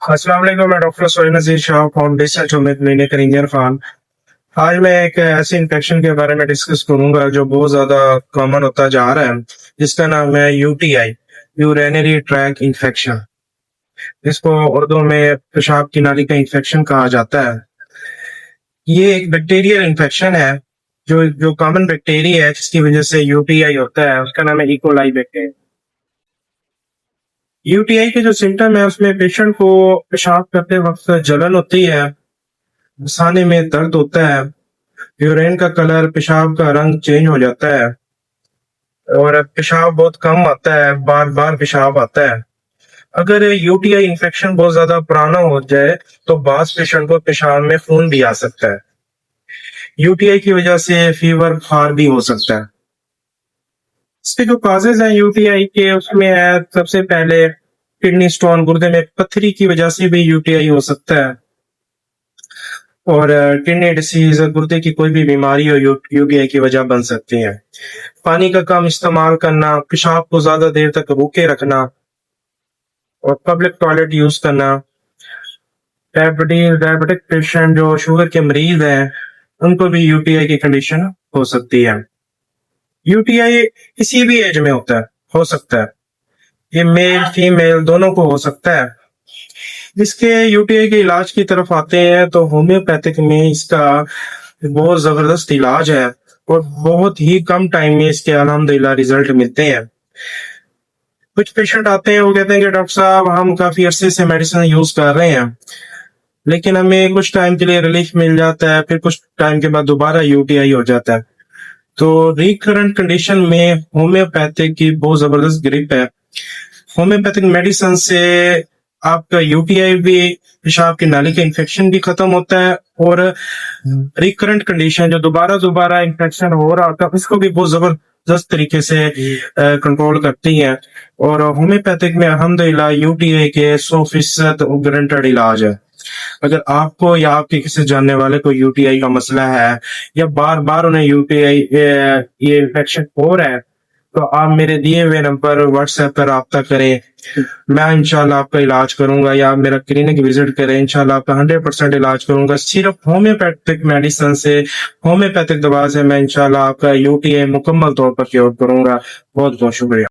अस्सलाम वालेकुम, मैं doctor Sohail Nazir Shah, foundation Jumman clinic engineer Khan. आज मैं एक ऐसे इन्फेक्शन के बारे में डिस्कस करूंगा जो बहुत ज्यादा कॉमन होता जा रहा है, जिसका नाम है यूटीआई, यूरिनरी ट्रैक इन्फेक्शन। इसको उर्दू में पेशाब की नाली का इन्फेक्शन कहा जाता है। ये एक बैक्टीरियल इन्फेक्शन है, जो जो कॉमन बैक्टीरिया है जिसकी वजह से यूटीआई होता है, उसका नाम है इकोलाई बैक्टीरिया। यूटीआई के जो सिम्टम है उसमें पेशेंट को पेशाब करते वक्त जलन होती है, साने में दर्द होता है, यूरिन का कलर, पेशाब का रंग चेंज हो जाता है और पेशाब बहुत कम आता है, बार बार पेशाब आता है। अगर यूटीआई इन्फेक्शन बहुत ज्यादा पुराना हो जाए तो बास पेशेंट को पेशाब में खून भी आ सकता है। यूटीआई की वजह से फीवर, बुखार भी हो सकता है। इसके जो काजेज हैं यूटीआई के, उसमें है सबसे पहले किडनी स्टोन, गुर्दे में पत्थरी की वजह से भी यूटीआई हो सकता है। और किडनी डिसीज, गुर्दे की कोई भी बीमारी हो यूटीआई की वजह बन सकती है। पानी का कम इस्तेमाल करना, पेशाब को ज्यादा देर तक रोके रखना और पब्लिक टॉयलेट यूज करना। डायबिटिक पेशेंट जो शुगर के मरीज हैं, उनको भी यूटीआई की कंडीशन हो सकती है। यूटीआई किसी भी एज में हो सकता है। ये मेल फीमेल दोनों को हो सकता है। इसके यूटीआई के इलाज की तरफ आते हैं तो होम्योपैथिक में इसका बहुत जबरदस्त इलाज है और बहुत ही कम टाइम में इसके अल्हम्दुलिल्लाह रिजल्ट मिलते हैं। कुछ पेशेंट आते हैं, वो कहते हैं कि डॉक्टर साहब हम काफी अरसे से मेडिसिन यूज कर रहे हैं, लेकिन हमें कुछ टाइम के लिए रिलीफ मिल जाता है, फिर कुछ टाइम के बाद दोबारा यूटीआई हो जाता है। तो रिकरेंट कंडीशन में होम्योपैथिक की बहुत जबरदस्त ग्रिप है। होम्योपैथिक मेडिसिन से आपका यूटीआई भी, पेशाब की नाली का इन्फेक्शन भी खत्म होता है और रिकरेंट कंडीशन जो दोबारा दोबारा इन्फेक्शन हो रहा होता है, इसको भी बहुत जबरदस्त तरीके से कंट्रोल करती है। और होम्योपैथिक में अल्हम्दुलिल्लाह यूटीआई के 100% गारंटेड इलाज है। अगर आपको या आपके किसी जानने वाले को यूटीआई का मसला है या बार बार उन्हें यूटीआई ये इन्फेक्शन हो रहा है, तो आप मेरे दिए हुए नंबर व्हाट्सएप पर राब्ता करें। मैं इंशाल्लाह आपका इलाज करूंगा, या आप मेरा क्लिनिक विजिट करें, इंशाल्लाह आपका 100% इलाज करूंगा। सिर्फ होम्योपैथिक मेडिसिन से, होम्योपैथिक दवा से मैं इंशाल्लाह आपका यूटीआई मुकम्मल तौर पर क्योर करूंगा। बहुत बहुत शुक्रिया।